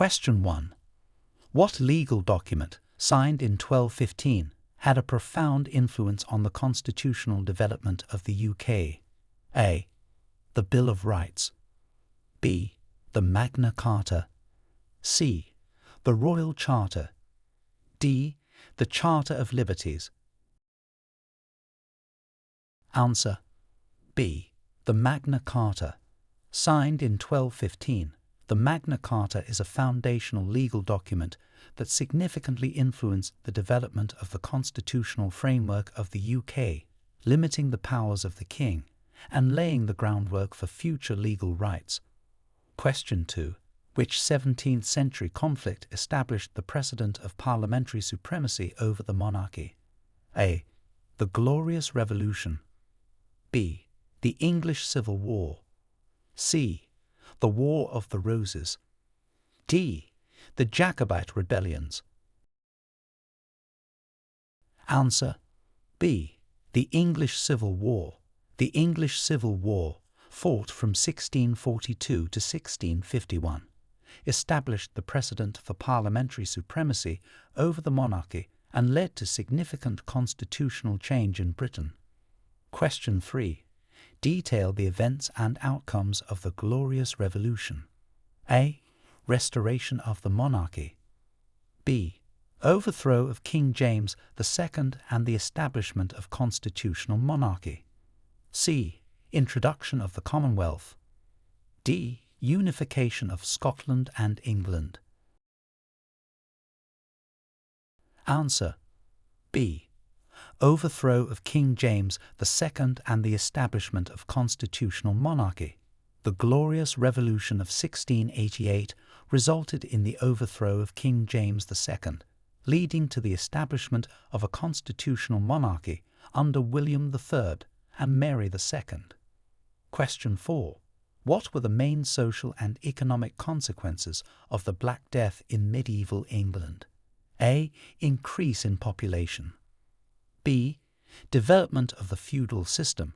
Question 1. What legal document, signed in 1215, had a profound influence on the constitutional development of the UK? A. The Bill of Rights. B. The Magna Carta. C. The Royal Charter. D. The Charter of Liberties. Answer: B. The Magna Carta. Signed in 1215, the Magna Carta is a foundational legal document that significantly influenced the development of the constitutional framework of the UK, limiting the powers of the King and laying the groundwork for future legal rights. Question 2. Which 17th century conflict established the precedent of parliamentary supremacy over the monarchy? A. The Glorious Revolution. B. The English Civil War. C. The War of the Roses. D. The Jacobite rebellions. Answer: B. The English Civil War. The English Civil War, fought from 1642 to 1651, established the precedent for parliamentary supremacy over the monarchy and led to significant constitutional change in Britain. Question 3. Detail the events and outcomes of the Glorious Revolution. A. Restoration of the monarchy. B. Overthrow of King James II and the establishment of constitutional monarchy. C. Introduction of the Commonwealth. D. Unification of Scotland and England. Answer: B. Overthrow of King James II and the establishment of constitutional monarchy. The Glorious Revolution of 1688 resulted in the overthrow of King James II, leading to the establishment of a constitutional monarchy under William III and Mary II. Question 4. What were the main social and economic consequences of the Black Death in medieval England? A. Increase in population. B. Development of the feudal system.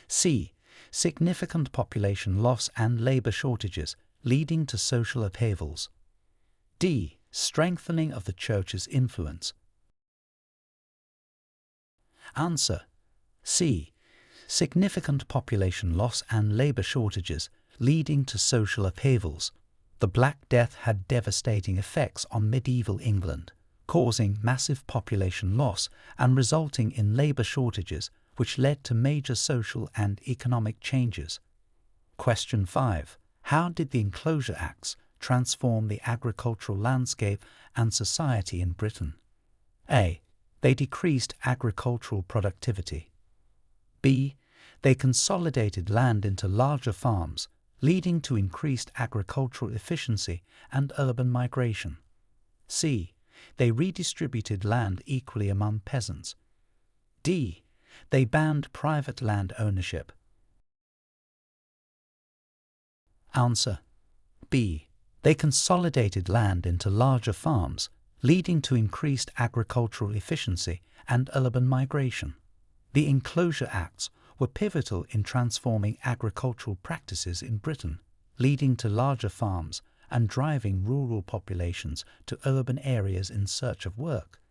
C. Significant population loss and labour shortages, leading to social upheavals. D. Strengthening of the Church's influence. Answer: C. Significant population loss and labour shortages, leading to social upheavals. The Black Death had devastating effects on medieval England, causing massive population loss and resulting in labour shortages, which led to major social and economic changes. Question 5. How did the Enclosure Acts transform the agricultural landscape and society in Britain? A. They decreased agricultural productivity. B. They consolidated land into larger farms, leading to increased agricultural efficiency and urban migration. C. They redistributed land equally among peasants. D. They banned private land ownership. Answer: B. They consolidated land into larger farms, leading to increased agricultural efficiency and urban migration. The Enclosure Acts were pivotal in transforming agricultural practices in Britain, leading to larger farms and driving rural populations to urban areas in search of work.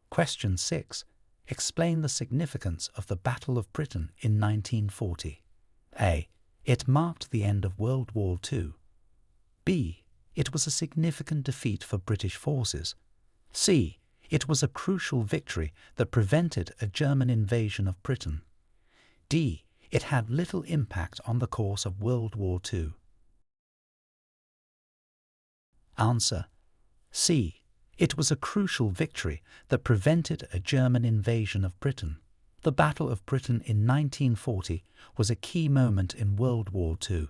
Question 6. Explain the significance of the Battle of Britain in 1940. A. It marked the end of World War II. B. It was a significant defeat for British forces. C. It was a crucial victory that prevented a German invasion of Britain. D. It had little impact on the course of World War II. Answer: C. It was a crucial victory that prevented a German invasion of Britain. The Battle of Britain in 1940 was a key moment in World War II,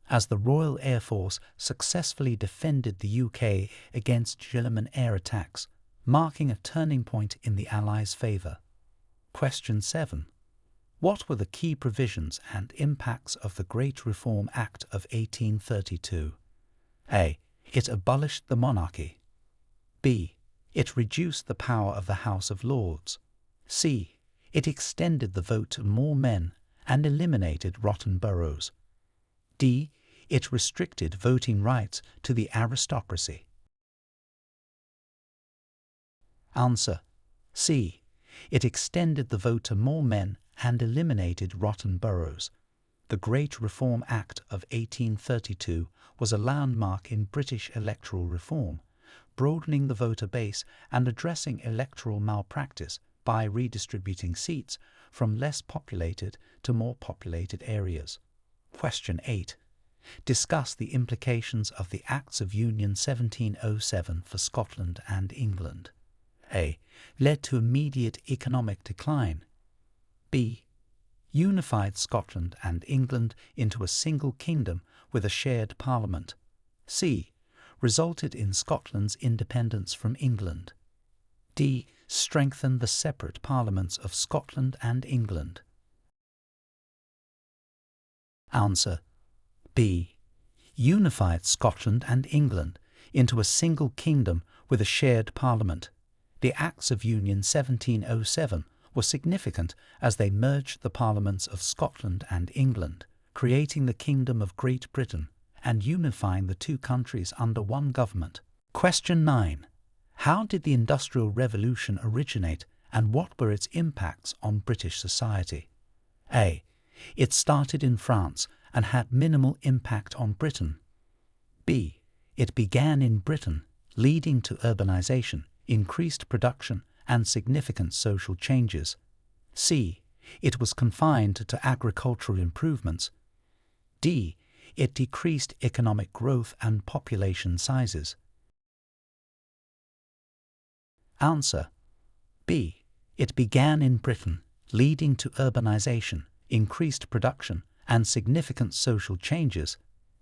as the Royal Air Force successfully defended the UK against German air attacks, marking a turning point in the Allies' favour. Question 7. What were the key provisions and impacts of the Great Reform Act of 1832? A. It abolished the monarchy. B. It reduced the power of the House of Lords. C. It extended the vote to more men and eliminated rotten boroughs. D. It restricted voting rights to the aristocracy. Answer: C. It extended the vote to more men and eliminated rotten boroughs. The Great Reform Act of 1832 was a landmark in British electoral reform, broadening the voter base and addressing electoral malpractice by redistributing seats from less populated to more populated areas. Question 8. Discuss the implications of the Acts of Union 1707 for Scotland and England. A. Led to immediate economic decline. B. Unified Scotland and England into a single kingdom with a shared parliament. C. Resulted in Scotland's independence from England. D. Strengthened the separate parliaments of Scotland and England. Answer: B. Unified Scotland and England into a single kingdom with a shared parliament. The Acts of Union 1707 were significant as they merged the parliaments of Scotland and England, creating the Kingdom of Great Britain and unifying the two countries under one government. Question 9. How did the Industrial Revolution originate and what were its impacts on British society? A. It started in France and had minimal impact on Britain. B. It began in Britain, leading to urbanization, increased production, and significant social changes. C. It was confined to agricultural improvements. D. It decreased economic growth and population sizes. Answer: B. It began in Britain, leading to urbanization, increased production, and significant social changes.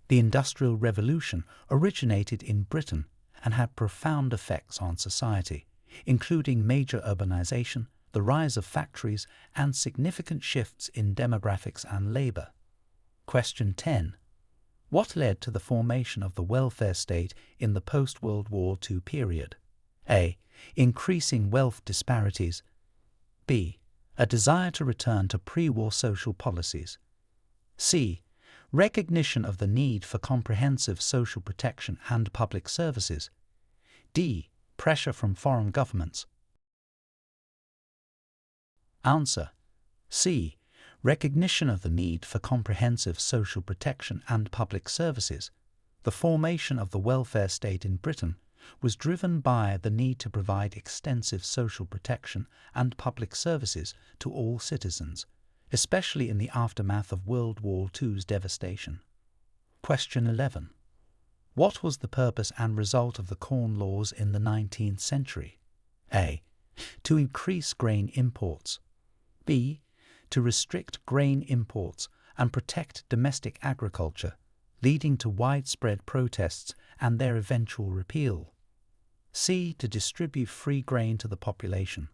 The Industrial Revolution originated in Britain and had profound effects on society, including major urbanization, the rise of factories, and significant shifts in demographics and labor. Question 10. What led to the formation of the welfare state in the post-World War II period? A. Increasing wealth disparities. B. A desire to return to pre-war social policies. C. Recognition of the need for comprehensive social protection and public services. D. Pressure from foreign governments. Answer: C. Recognition of the need for comprehensive social protection and public services. The formation of the welfare state in Britain was driven by the need to provide extensive social protection and public services to all citizens, especially in the aftermath of World War II's devastation. Question 11. What was the purpose and result of the Corn Laws in the 19th century? A. To increase grain imports. B. To restrict grain imports and protect domestic agriculture, leading to widespread protests and their eventual repeal. C. To distribute free grain to the population.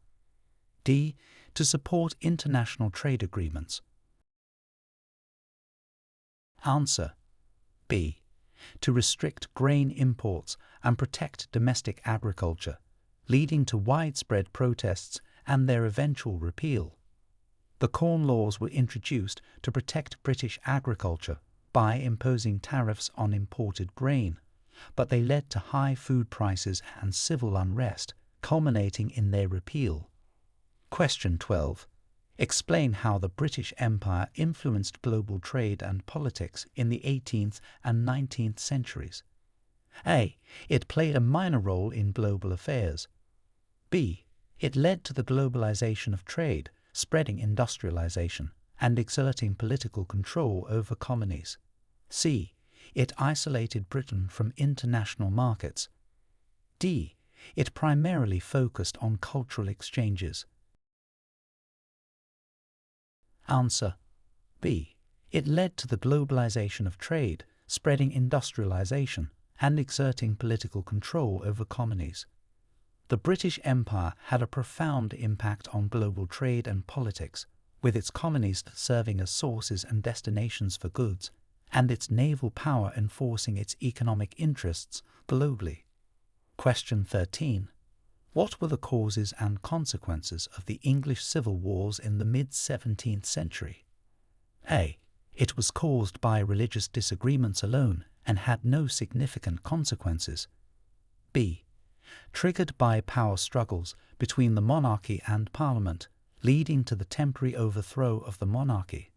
D. To support international trade agreements. Answer: B. To restrict grain imports and protect domestic agriculture, leading to widespread protests and their eventual repeal. The Corn Laws were introduced to protect British agriculture by imposing tariffs on imported grain, but they led to high food prices and civil unrest, culminating in their repeal. Question 12. Explain how the British Empire influenced global trade and politics in the 18th and 19th centuries. A. It played a minor role in global affairs. B. It led to the globalization of trade, spreading industrialization, and exerting political control over colonies. C. It isolated Britain from international markets. D. It primarily focused on cultural exchanges. Answer: B. It led to the globalization of trade, spreading industrialization, and exerting political control over colonies. The British Empire had a profound impact on global trade and politics, with its colonies serving as sources and destinations for goods, and its naval power enforcing its economic interests globally. Question 13. What were the causes and consequences of the English civil wars in the mid-17th century? A. It was caused by religious disagreements alone and had no significant consequences. B. Triggered by power struggles between the monarchy and Parliament, leading to the temporary overthrow of the monarchy.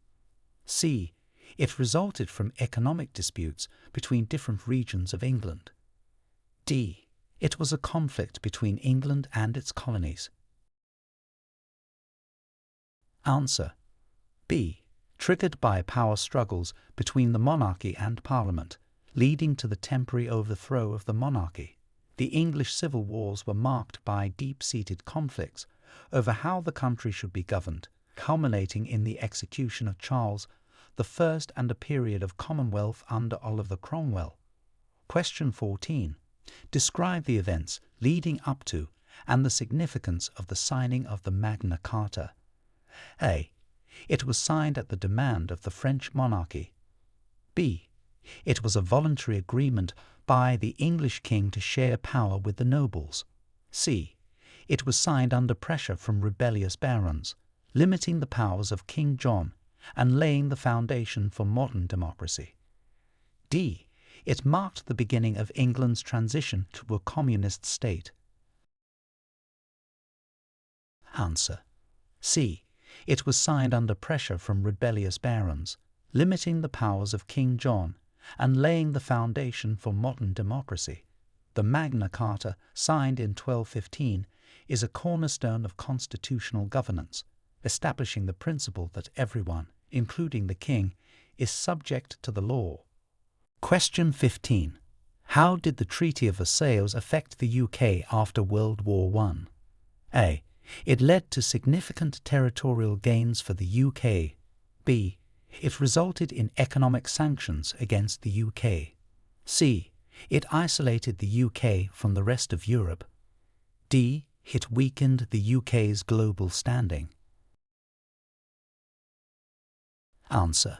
C. It resulted from economic disputes between different regions of England. D. It was a conflict between England and its colonies. Answer. B. Triggered by power struggles between the monarchy and Parliament, leading to the temporary overthrow of the monarchy. The English civil wars were marked by deep-seated conflicts over how the country should be governed, culminating in the execution of Charles I and a period of Commonwealth under Oliver Cromwell. Question 14. Describe the events leading up to and the significance of the signing of the Magna Carta. A. It was signed at the demand of the French monarchy. B. It was a voluntary agreement by the English king to share power with the nobles. C. It was signed under pressure from rebellious barons, limiting the powers of King John and laying the foundation for modern democracy. D. It marked the beginning of England's transition to a communist state. Answer. C. It was signed under pressure from rebellious barons, limiting the powers of King John and laying the foundation for modern democracy. The Magna Carta, signed in 1215, is a cornerstone of constitutional governance, establishing the principle that everyone, including the king, is subject to the law. Question 15. How did the Treaty of Versailles affect the UK after World War I? A. It led to significant territorial gains for the UK. B. It resulted in economic sanctions against the UK. C. It isolated the UK from the rest of Europe. D. It weakened the UK's global standing. Answer.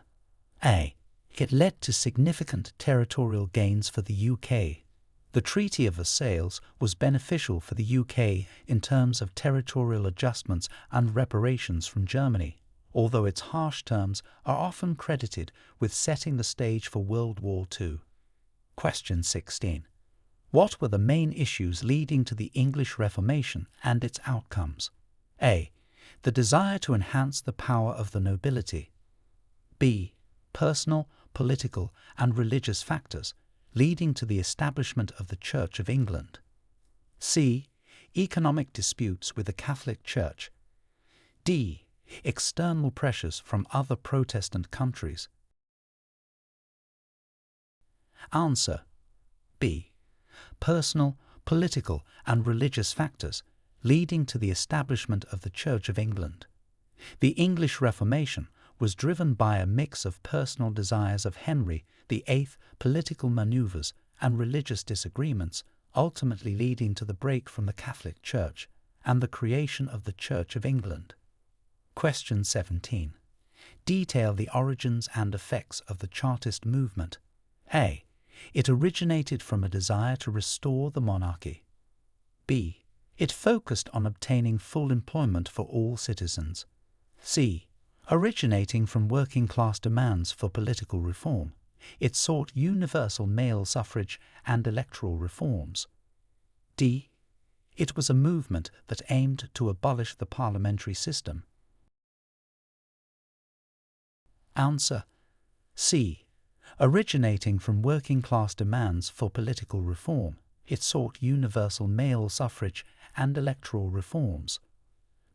A. It led to significant territorial gains for the UK. The Treaty of Versailles was beneficial for the UK in terms of territorial adjustments and reparations from Germany, although its harsh terms are often credited with setting the stage for World War II. Question 16. What were the main issues leading to the English Reformation and its outcomes? A. The desire to enhance the power of the nobility. B. Personal, political, and religious factors leading to the establishment of the Church of England. C. Economic disputes with the Catholic Church. D. External pressures from other Protestant countries. Answer. B. Personal, political, and religious factors leading to the establishment of the Church of England. The English Reformation was driven by a mix of personal desires of Henry VIII, political manoeuvres, and religious disagreements, ultimately leading to the break from the Catholic Church and the creation of the Church of England. Question 17. Detail the origins and effects of the Chartist movement. A. It originated from a desire to restore the monarchy. B. It focused on obtaining full employment for all citizens. C. Originating from working-class demands for political reform, it sought universal male suffrage and electoral reforms. D. It was a movement that aimed to abolish the parliamentary system. Answer. C. Originating from working-class demands for political reform, it sought universal male suffrage and electoral reforms.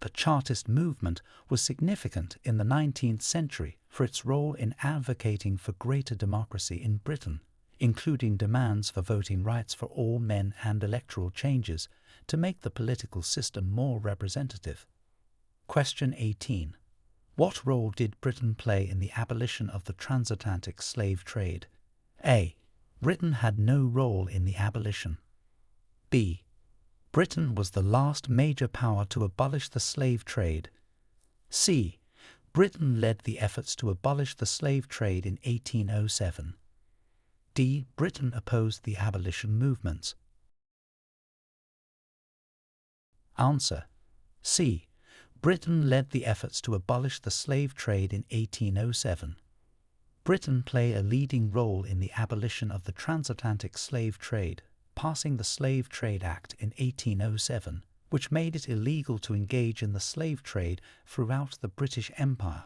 The Chartist movement was significant in the 19th century for its role in advocating for greater democracy in Britain, including demands for voting rights for all men and electoral changes to make the political system more representative. Question 18. What role did Britain play in the abolition of the transatlantic slave trade? A. Britain had no role in the abolition. B. Britain was the last major power to abolish the slave trade. C. Britain led the efforts to abolish the slave trade in 1807. D. Britain opposed the abolition movements. Answer. C. Britain led the efforts to abolish the slave trade in 1807. Britain played a leading role in the abolition of the transatlantic slave trade, passing the Slave Trade Act in 1807, which made it illegal to engage in the slave trade throughout the British Empire.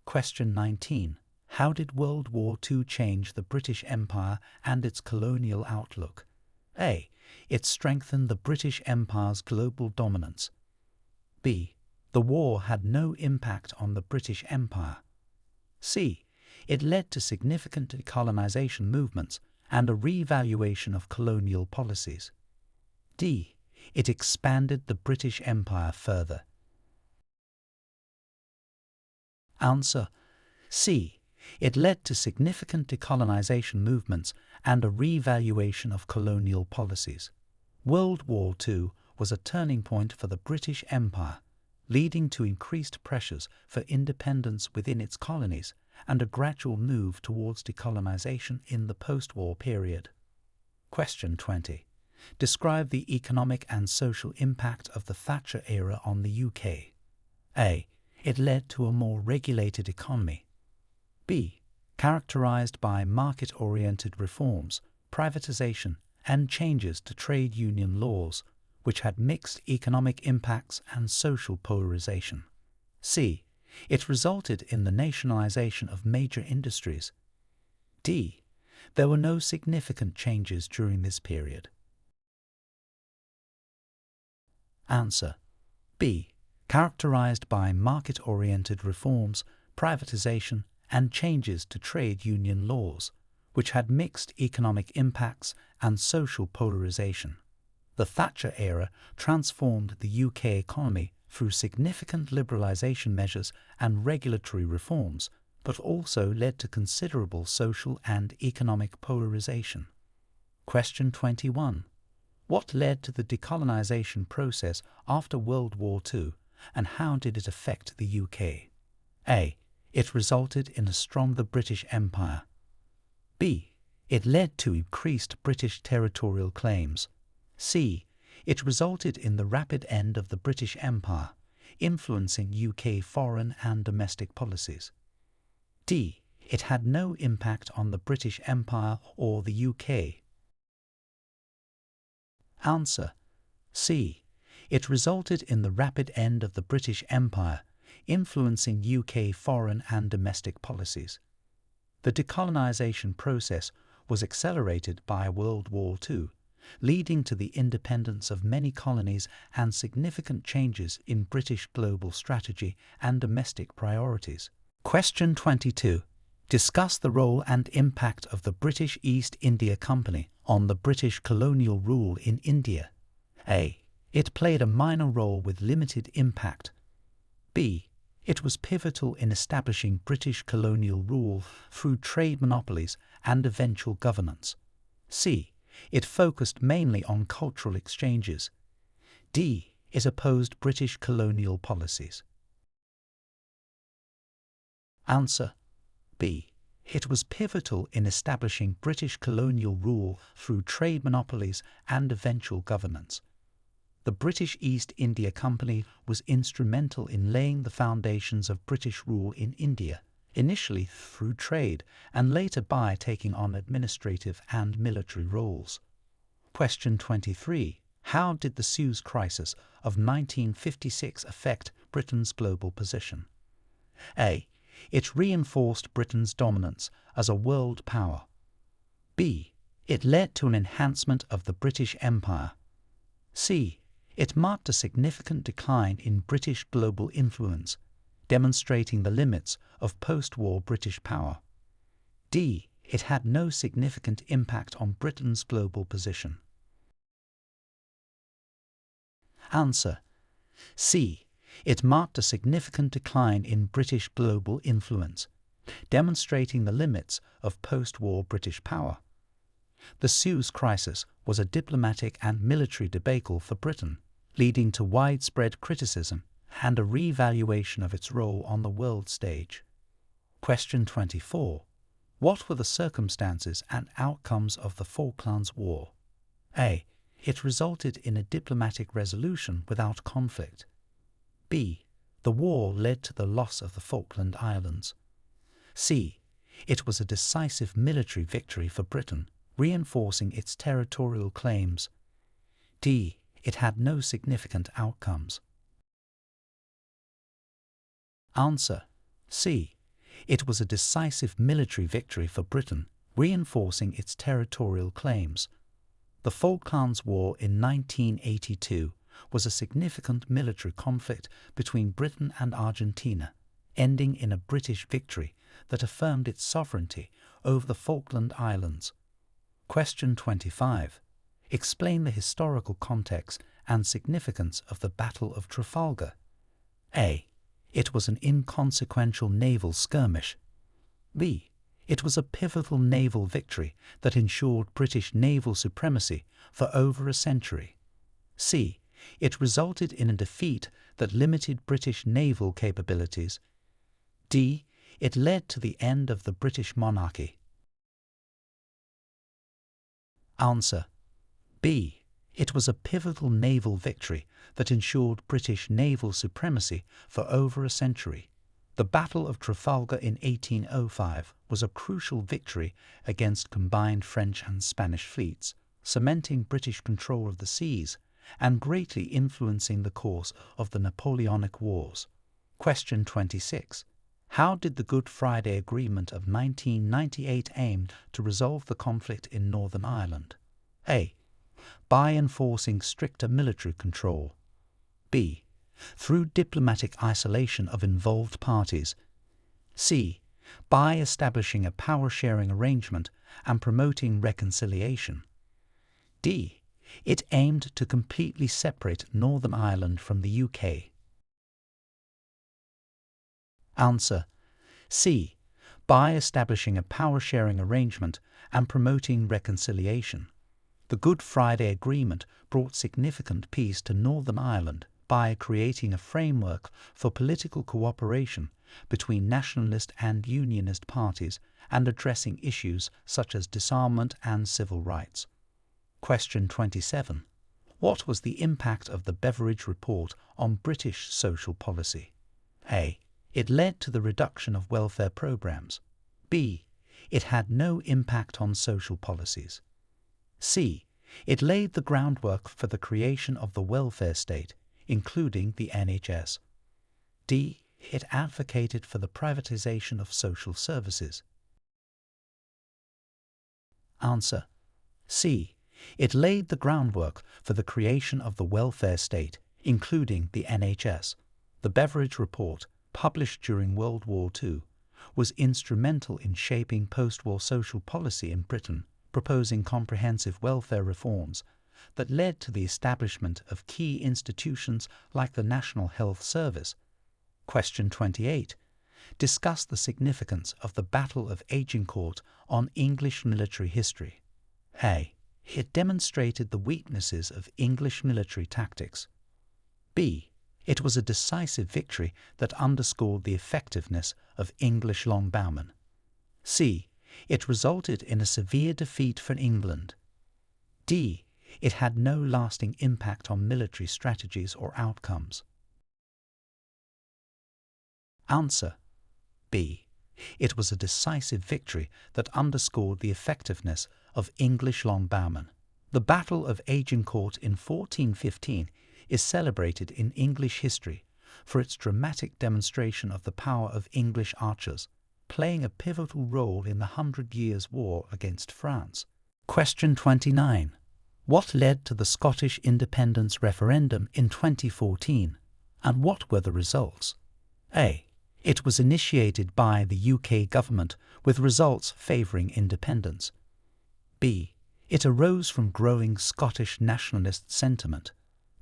Question 19. How did World War II change the British Empire and its colonial outlook? A. It strengthened the British Empire's global dominance. B. The war had no impact on the British Empire. C. It led to significant decolonization movements and a re-evaluation of colonial policies. D. It expanded the British Empire further. Answer: C. It led to significant decolonization movements and a re-evaluation of colonial policies. World War II was a turning point for the British Empire, leading to increased pressures for independence within its colonies and a gradual move towards decolonization in the post-war period. Question 20. Describe the economic and social impact of the Thatcher era on the UK. A. It led to a more regulated economy. B. Characterized by market-oriented reforms, privatization, and changes to trade union laws, which had mixed economic impacts and social polarization. C. It resulted in the nationalization of major industries. D. There were no significant changes during this period. Answer: B. Characterized by market-oriented reforms, privatization, and changes to trade union laws, which had mixed economic impacts and social polarization. The Thatcher era transformed the UK economy through significant liberalization measures and regulatory reforms, but also led to considerable social and economic polarization. Question 21. What led to the decolonization process after World War II, and how did it affect the UK? A. It resulted in a stronger British Empire. B. It led to increased British territorial claims. C. It resulted in the rapid end of the British Empire, influencing UK foreign and domestic policies. D. It had no impact on the British Empire or the UK. Answer: C. It resulted in the rapid end of the British Empire, influencing UK foreign and domestic policies. The decolonization process was accelerated by World War II, leading to the independence of many colonies and significant changes in British global strategy and domestic priorities. Question 22. Discuss the role and impact of the British East India Company on the British colonial rule in India. A. It played a minor role with limited impact. B. It was pivotal in establishing British colonial rule through trade monopolies and eventual governance. C. It focused mainly on cultural exchanges. D. It opposed British colonial policies. Answer: B. It was pivotal in establishing British colonial rule through trade monopolies and eventual governance. The British East India Company was instrumental in laying the foundations of British rule in India, initially through trade and later by taking on administrative and military roles. Question 23. How did the Suez Crisis of 1956 affect Britain's global position? A. It reinforced Britain's dominance as a world power. B. It led to an enhancement of the British Empire. C. It marked a significant decline in British global influence, demonstrating the limits of post-war British power. D. It had no significant impact on Britain's global position. Answer: C. It marked a significant decline in British global influence, demonstrating the limits of post-war British power. The Suez Crisis was a diplomatic and military debacle for Britain, leading to widespread criticism and a re-evaluation of its role on the world stage. Question 24. What were the circumstances and outcomes of the Falklands War? A. It resulted in a diplomatic resolution without conflict. B. The war led to the loss of the Falkland Islands. C. It was a decisive military victory for Britain, reinforcing its territorial claims. D. It had no significant outcomes. Answer: C. It was a decisive military victory for Britain, reinforcing its territorial claims. The Falklands War in 1982 was a significant military conflict between Britain and Argentina, ending in a British victory that affirmed its sovereignty over the Falkland Islands. Question 25. Explain the historical context and significance of the Battle of Trafalgar. A. It was an inconsequential naval skirmish. B. It was a pivotal naval victory that ensured British naval supremacy for over a century. C. It resulted in a defeat that limited British naval capabilities. D. It led to the end of the British monarchy. Answer: B. It was a pivotal naval victory that ensured British naval supremacy for over a century. The Battle of Trafalgar in 1805 was a crucial victory against combined French and Spanish fleets, cementing British control of the seas and greatly influencing the course of the Napoleonic Wars. Question 26. How did the Good Friday Agreement of 1998 aim to resolve the conflict in Northern Ireland? A. By enforcing stricter military control. B. Through diplomatic isolation of involved parties. C. By establishing a power-sharing arrangement and promoting reconciliation. D. It aimed to completely separate Northern Ireland from the UK. Answer: C. By establishing a power-sharing arrangement and promoting reconciliation. The Good Friday Agreement brought significant peace to Northern Ireland by creating a framework for political cooperation between nationalist and unionist parties and addressing issues such as disarmament and civil rights. Question 27. What was the impact of the Beveridge Report on British social policy? A. It led to the reduction of welfare programs. B. It had no impact on social policies. C. It laid the groundwork for the creation of the welfare state, including the NHS. D. It advocated for the privatization of social services. Answer: C. It laid the groundwork for the creation of the welfare state, including the NHS. The Beveridge Report, published during World War II, was instrumental in shaping post-war social policy in Britain, proposing comprehensive welfare reforms that led to the establishment of key institutions like the National Health Service. Question 28. Discuss the significance of the Battle of Agincourt on English military history. A. It demonstrated the weaknesses of English military tactics. B. It was a decisive victory that underscored the effectiveness of English longbowmen. C. It resulted in a severe defeat for England. D. It had no lasting impact on military strategies or outcomes. Answer: B. It was a decisive victory that underscored the effectiveness of English longbowmen. The Battle of Agincourt in 1415 is celebrated in English history for its dramatic demonstration of the power of English archers, playing a pivotal role in the 100 Years' War against France. Question 29. What led to the Scottish independence referendum in 2014, and what were the results? A. It was initiated by the UK government with results favouring independence. B. It arose from growing Scottish nationalist sentiment.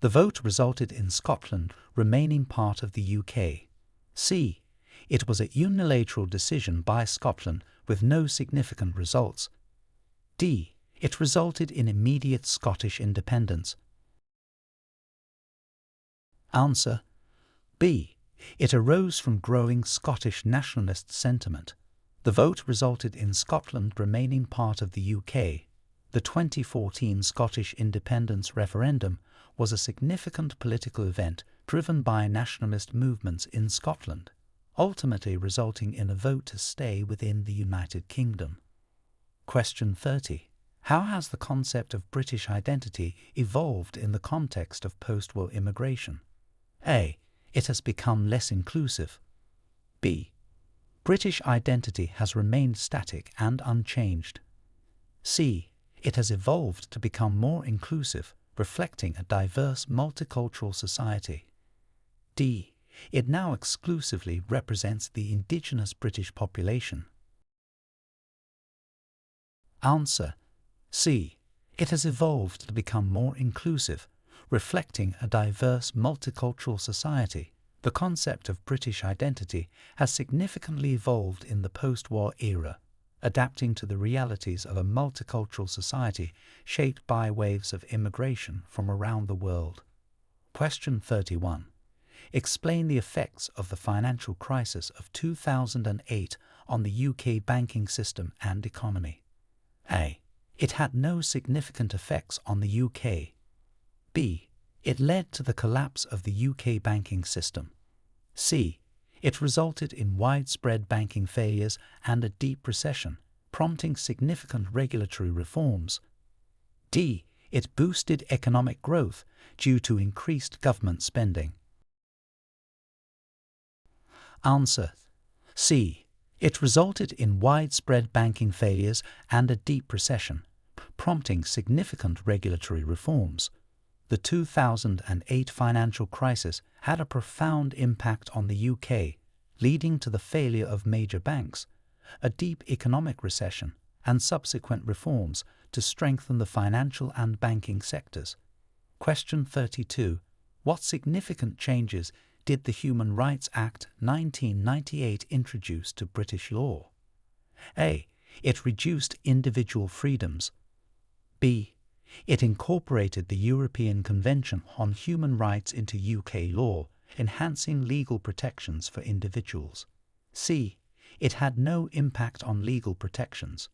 The vote resulted in Scotland remaining part of the UK. C. It was a unilateral decision by Scotland with no significant results. D. It resulted in immediate Scottish independence. Answer: B. It arose from growing Scottish nationalist sentiment. The vote resulted in Scotland remaining part of the UK. The 2014 Scottish independence referendum was a significant political event driven by nationalist movements in Scotland. ultimately resulting in a vote to stay within the United Kingdom. Question 30. How has the concept of British identity evolved in the context of post-war immigration? A. It has become less inclusive. B. British identity has remained static and unchanged. C. It has evolved to become more inclusive, reflecting a diverse multicultural society. D. It now exclusively represents the indigenous British population. Answer: C. It has evolved to become more inclusive, reflecting a diverse multicultural society. The concept of British identity has significantly evolved in the post-war era, adapting to the realities of a multicultural society shaped by waves of immigration from around the world. Question 31. Explain the effects of the financial crisis of 2008 on the UK banking system and economy. A. It had no significant effects on the UK. B. It led to the collapse of the UK banking system. C. It resulted in widespread banking failures and a deep recession, prompting significant regulatory reforms. D. It boosted economic growth due to increased government spending. Answer: C. It resulted in widespread banking failures and a deep recession, prompting significant regulatory reforms. The 2008 financial crisis had a profound impact on the UK, leading to the failure of major banks, a deep economic recession, and subsequent reforms to strengthen the financial and banking sectors. Question 32. What significant changes did the Human Rights Act 1998 introduce to British law? A. It reduced individual freedoms. B. It incorporated the European Convention on Human Rights into UK law, enhancing legal protections for individuals. C. It had no impact on legal protections.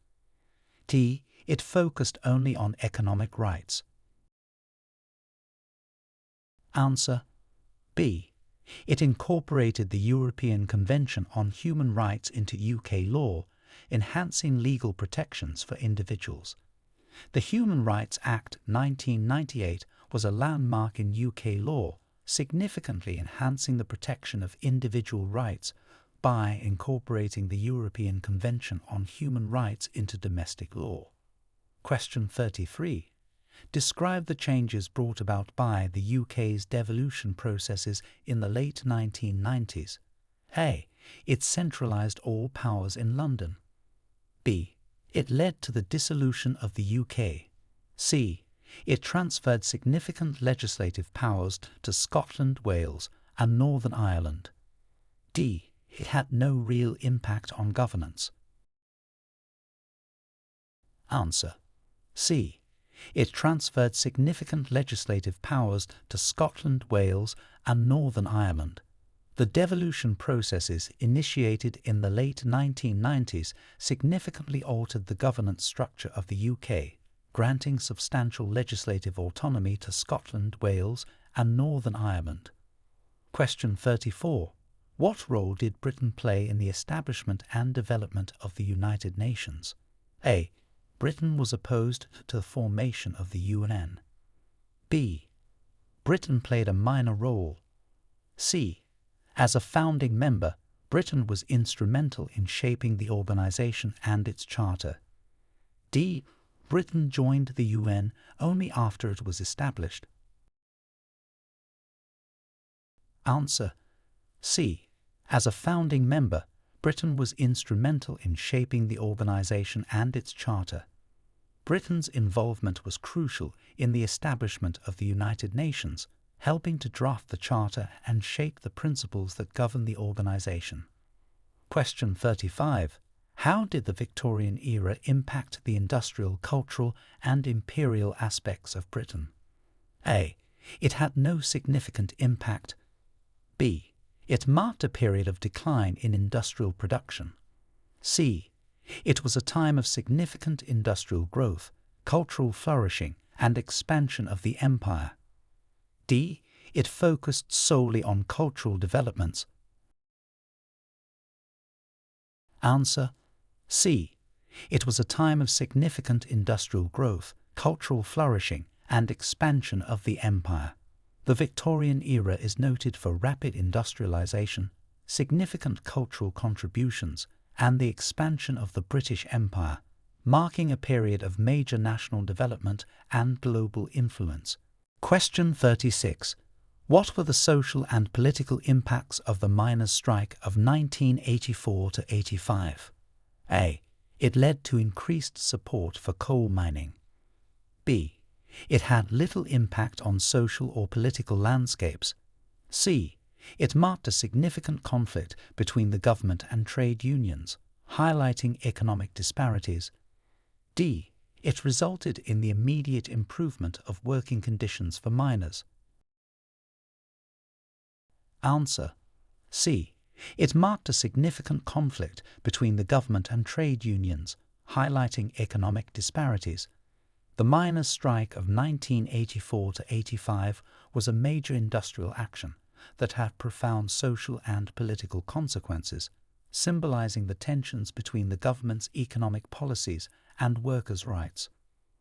D. It focused only on economic rights. Answer: B. It incorporated the European Convention on Human Rights into UK law, enhancing legal protections for individuals. The Human Rights Act 1998 was a landmark in UK law, significantly enhancing the protection of individual rights by incorporating the European Convention on Human Rights into domestic law. Question 33. Describe the changes brought about by the UK's devolution processes in the late 1990s. A. It centralised all powers in London. B. It led to the dissolution of the UK. C. It transferred significant legislative powers to Scotland, Wales, and Northern Ireland. D. It had no real impact on governance. Answer: C. It transferred significant legislative powers to Scotland, Wales, and Northern Ireland. The devolution processes initiated in the late 1990s significantly altered the governance structure of the UK, granting substantial legislative autonomy to Scotland, Wales, and Northern Ireland. Question 34. What role did Britain play in the establishment and development of the United Nations? A. Britain was opposed to the formation of the UN. B. Britain played a minor role. C. As a founding member, Britain was instrumental in shaping the organization and its charter. D. Britain joined the UN only after it was established. Answer: C. As a founding member, Britain was instrumental in shaping the organization and its charter. Britain's involvement was crucial in the establishment of the United Nations, helping to draft the charter and shape the principles that govern the organization. Question 35. How did the Victorian era impact the industrial, cultural, and imperial aspects of Britain? A. It had no significant impact. B. It marked a period of decline in industrial production. C. It was a time of significant industrial growth, cultural flourishing, and expansion of the empire. D. It focused solely on cultural developments. Answer C. It was a time of significant industrial growth, cultural flourishing, and expansion of the empire. The Victorian era is noted for rapid industrialization, significant cultural contributions, and the expansion of the British Empire, marking a period of major national development and global influence. Question 36. What were the social and political impacts of the miners' strike of 1984 to 85? A. It led to increased support for coal mining. B. It had little impact on social or political landscapes. C. It marked a significant conflict between the government and trade unions, highlighting economic disparities. D. It resulted in the immediate improvement of working conditions for miners. Answer C. It marked a significant conflict between the government and trade unions, highlighting economic disparities. The miners' strike of 1984 to 85 was a major industrial action that had profound social and political consequences, symbolizing the tensions between the government's economic policies and workers' rights.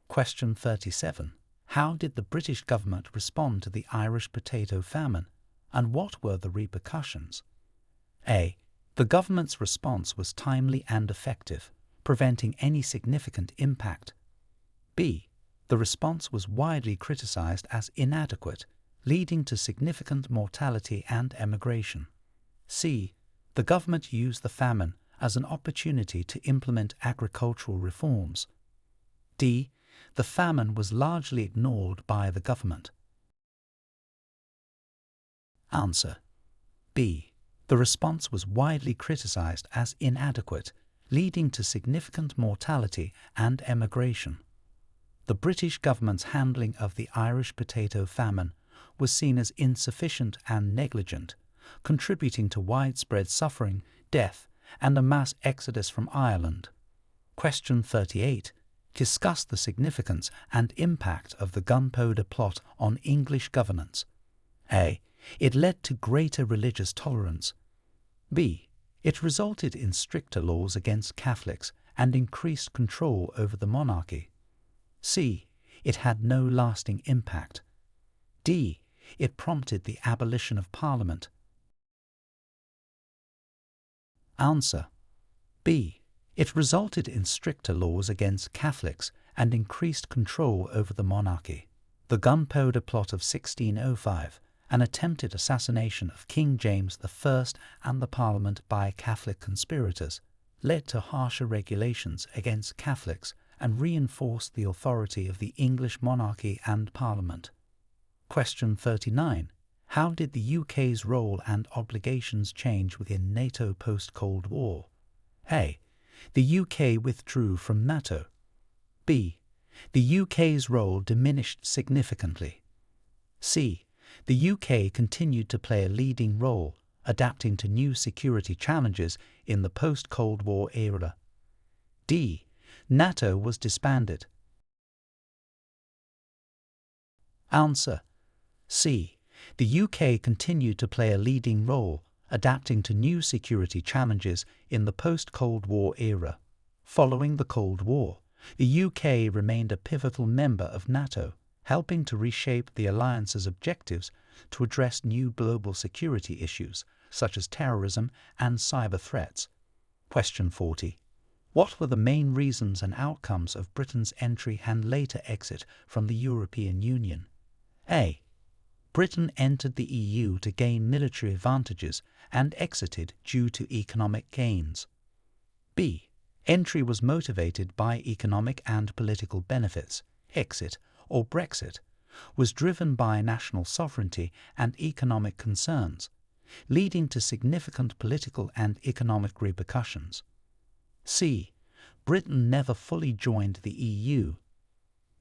Question 37. How did the British government respond to the Irish potato famine, and what were the repercussions? A. The government's response was timely and effective, preventing any significant impact. B. The response was widely criticized as inadequate, leading to significant mortality and emigration. C. The government used the famine as an opportunity to implement agricultural reforms. D. The famine was largely ignored by the government. Answer B. The response was widely criticized as inadequate, leading to significant mortality and emigration. The British government's handling of the Irish potato famine was seen as insufficient and negligent, contributing to widespread suffering, death, and a mass exodus from Ireland. Question 38. Discuss the significance and impact of the Gunpowder Plot on English governance. A. It led to greater religious tolerance. B. It resulted in stricter laws against Catholics and increased control over the monarchy. C. It had no lasting impact. D. It prompted the abolition of Parliament. Answer B. It resulted in stricter laws against Catholics and increased control over the monarchy. The Gunpowder Plot of 1605, an attempted assassination of King James I and the Parliament by Catholic conspirators, led to harsher regulations against Catholics and reinforced the authority of the English monarchy and Parliament. Question 39. How did the UK's role and obligations change within NATO post-Cold War? A. The UK withdrew from NATO. B. The UK's role diminished significantly. C. The UK continued to play a leading role, adapting to new security challenges in the post-Cold War era. D. NATO was disbanded. Answer C. The UK continued to play a leading role, adapting to new security challenges in the post-Cold War era. Following the Cold War, the UK remained a pivotal member of NATO, helping to reshape the alliance's objectives to address new global security issues such as terrorism and cyber threats. Question 40. What were the main reasons and outcomes of Britain's entry and later exit from the European Union? A. Britain entered the EU to gain military advantages and exited due to economic gains. B. Entry was motivated by economic and political benefits. Exit, or Brexit, was driven by national sovereignty and economic concerns, leading to significant political and economic repercussions. C. Britain never fully joined the EU.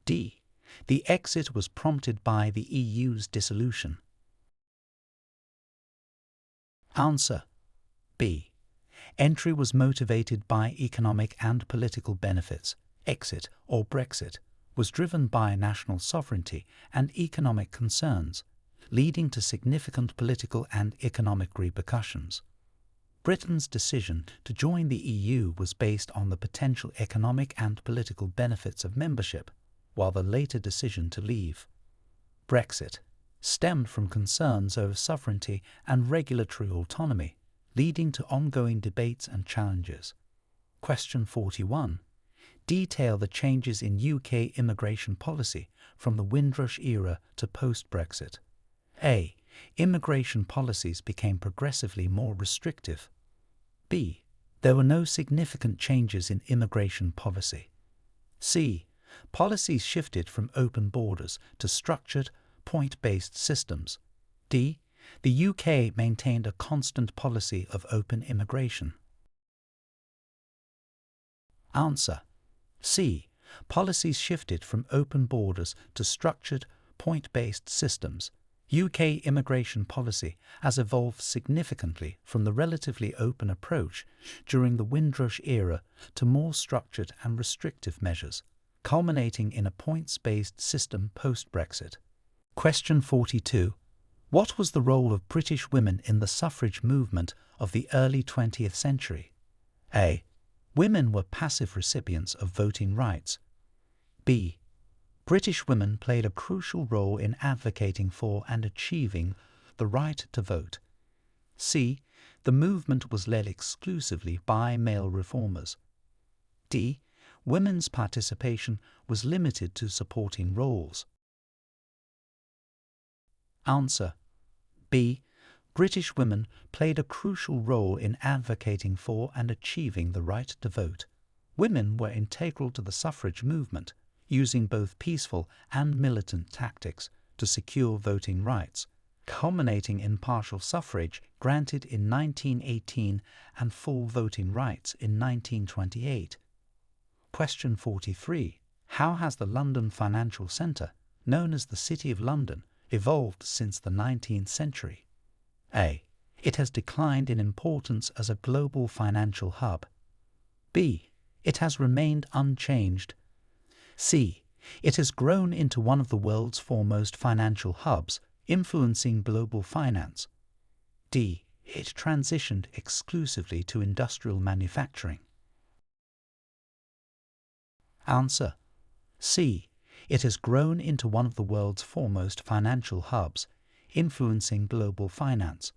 D. The exit was prompted by the EU's dissolution. Answer B. Entry was motivated by economic and political benefits. Exit, or Brexit, was driven by national sovereignty and economic concerns, leading to significant political and economic repercussions. Britain's decision to join the EU was based on the potential economic and political benefits of membership, while the later decision to leave, Brexit, stemmed from concerns over sovereignty and regulatory autonomy, leading to ongoing debates and challenges. Question 41. Detail the changes in UK immigration policy from the Windrush era to post-Brexit. A. Immigration policies became progressively more restrictive. B. There were no significant changes in immigration policy. C. Policies shifted from open borders to structured, point-based systems. D. The UK maintained a constant policy of open immigration. Answer. C. Policies shifted from open borders to structured, point-based systems. UK immigration policy has evolved significantly from the relatively open approach during the Windrush era to more structured and restrictive measures, culminating in a points-based system post-Brexit. Question 42. What was the role of British women in the suffrage movement of the early 20th century? A. Women were passive recipients of voting rights. B. British women played a crucial role in advocating for and achieving the right to vote. C. The movement was led exclusively by male reformers. D. Women's participation was limited to supporting roles. Answer. B. British women played a crucial role in advocating for and achieving the right to vote. Women were integral to the suffrage movement, using both peaceful and militant tactics to secure voting rights, culminating in partial suffrage granted in 1918 and full voting rights in 1928. Question 43. How has the London financial centre, known as the City of London, evolved since the 19th century? A. It has declined in importance as a global financial hub. B. It has remained unchanged. C. It has grown into one of the world's foremost financial hubs, influencing global finance. D. It transitioned exclusively to industrial manufacturing. Answer. C. It has grown into one of the world's foremost financial hubs, influencing global finance.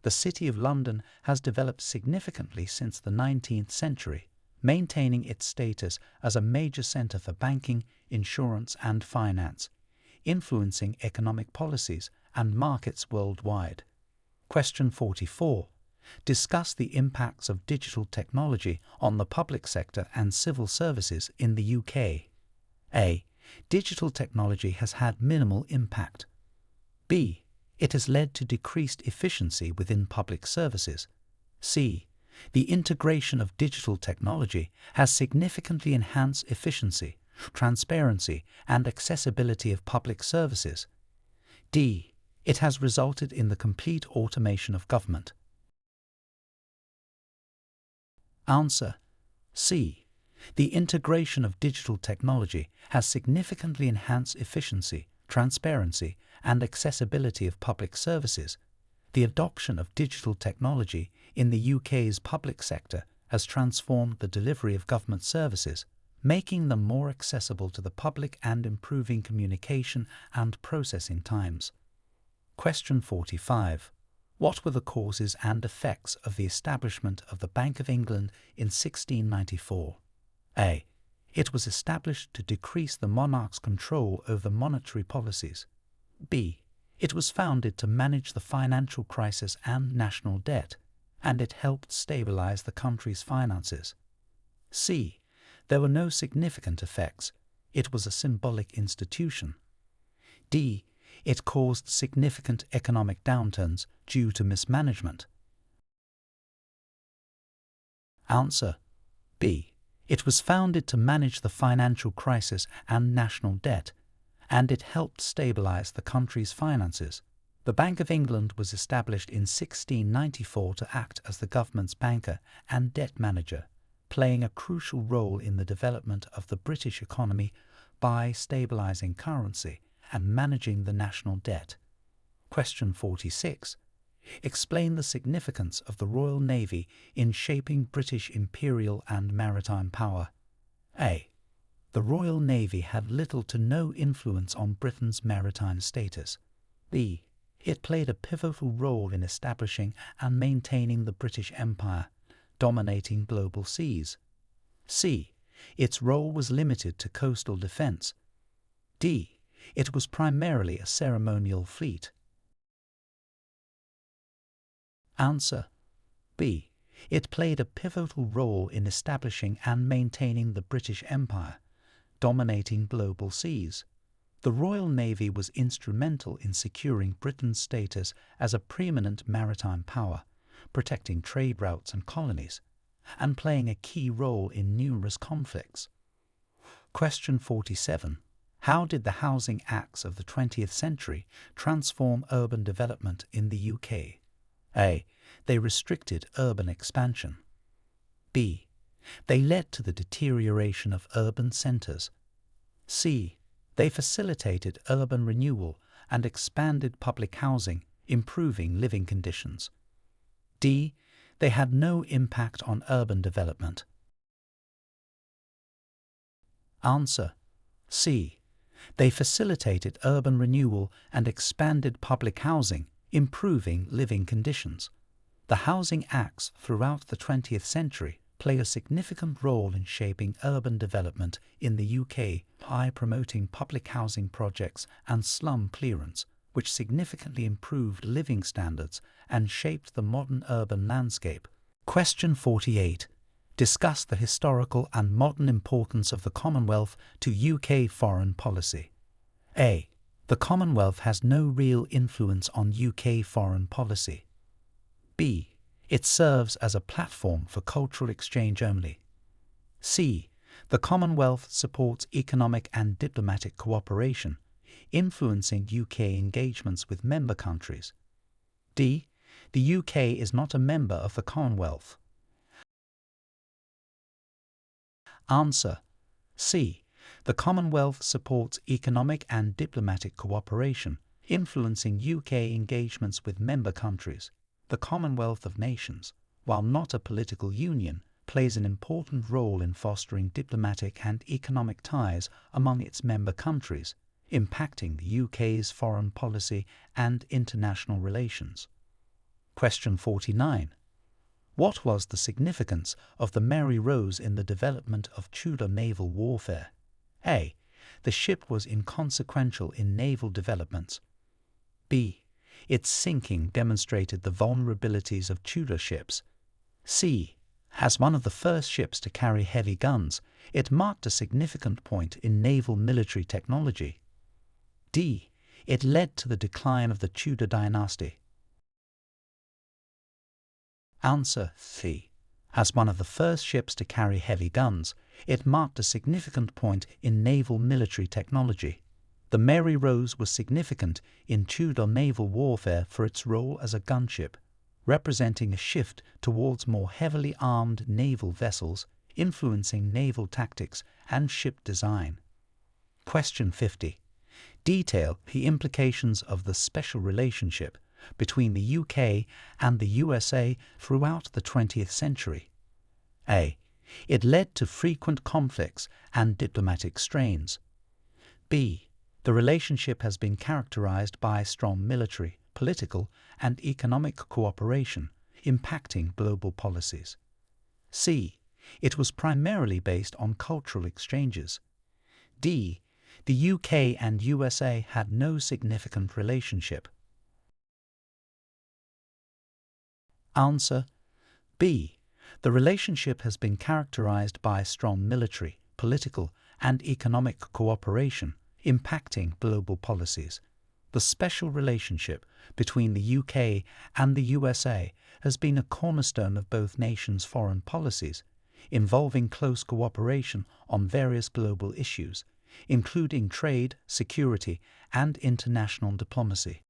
The City of London has developed significantly since the 19th century, maintaining its status as a major centre for banking, insurance and finance, influencing economic policies and markets worldwide. Question 44. Discuss the impacts of digital technology on the public sector and civil services in the UK. A. Digital technology has had minimal impact. B. It has led to decreased efficiency within public services. C. The integration of digital technology has significantly enhanced efficiency, transparency, and accessibility of public services. D. It has resulted in the complete automation of government. Answer. C. The integration of digital technology has significantly enhanced efficiency, transparency, and accessibility of public services. The adoption of digital technology in the UK's public sector has transformed the delivery of government services, making them more accessible to the public and improving communication and processing times. Question 45. What were the causes and effects of the establishment of the Bank of England in 1694? A. It was established to decrease the monarch's control over monetary policies. B. It was founded to manage the financial crisis and national debt, and it helped stabilize the country's finances. C. There were no significant effects. It was a symbolic institution. D. It caused significant economic downturns due to mismanagement. Answer. B. It was founded to manage the financial crisis and national debt, and it helped stabilize the country's finances. The Bank of England was established in 1694 to act as the government's banker and debt manager, playing a crucial role in the development of the British economy by stabilizing currency and managing the national debt. Question 46. Explain the significance of the Royal Navy in shaping British imperial and maritime power. A. The Royal Navy had little to no influence on Britain's maritime status. B. It played a pivotal role in establishing and maintaining the British Empire, dominating global seas. C. Its role was limited to coastal defence. D. It was primarily a ceremonial fleet. Answer. B. It played a pivotal role in establishing and maintaining the British Empire, dominating global seas. The Royal Navy was instrumental in securing Britain's status as a preeminent maritime power, protecting trade routes and colonies, and playing a key role in numerous conflicts. Question 47. How did the Housing Acts of the 20th century transform urban development in the UK? A. They restricted urban expansion. B. They led to the deterioration of urban centres. C. They facilitated urban renewal and expanded public housing, improving living conditions. D. They had no impact on urban development. Answer. C. They facilitated urban renewal and expanded public housing, improving living conditions. The Housing Acts throughout the 20th century play a significant role in shaping urban development in the UK by promoting public housing projects and slum clearance, which significantly improved living standards and shaped the modern urban landscape. Question 48. Discuss the historical and modern importance of the Commonwealth to UK foreign policy. A. The Commonwealth has no real influence on UK foreign policy. B. It serves as a platform for cultural exchange only. C. The Commonwealth supports economic and diplomatic cooperation, influencing UK engagements with member countries. D. The UK is not a member of the Commonwealth. Answer. C. The Commonwealth supports economic and diplomatic cooperation, influencing UK engagements with member countries. The Commonwealth of Nations, while not a political union, plays an important role in fostering diplomatic and economic ties among its member countries, impacting the UK's foreign policy and international relations. Question 49. What was the significance of the Mary Rose in the development of Tudor naval warfare? A. The ship was inconsequential in naval developments. B. Its sinking demonstrated the vulnerabilities of Tudor ships. C. As one of the first ships to carry heavy guns, it marked a significant point in naval military technology. D. It led to the decline of the Tudor dynasty. Answer. C. As one of the first ships to carry heavy guns, it marked a significant point in naval military technology. The Mary Rose was significant in Tudor naval warfare for its role as a gunship, representing a shift towards more heavily armed naval vessels, influencing naval tactics and ship design. Question 50. Detail the implications of the special relationship between the UK and the USA throughout the 20th century. A. It led to frequent conflicts and diplomatic strains. B. The relationship has been characterized by strong military, political, and economic cooperation, impacting global policies. C. It was primarily based on cultural exchanges. D. The UK and USA had no significant relationship. Answer. B. The relationship has been characterized by strong military, political, and economic cooperation, impacting global policies. The special relationship between the UK and the USA has been a cornerstone of both nations' foreign policies, involving close cooperation on various global issues, including trade, security, and international diplomacy.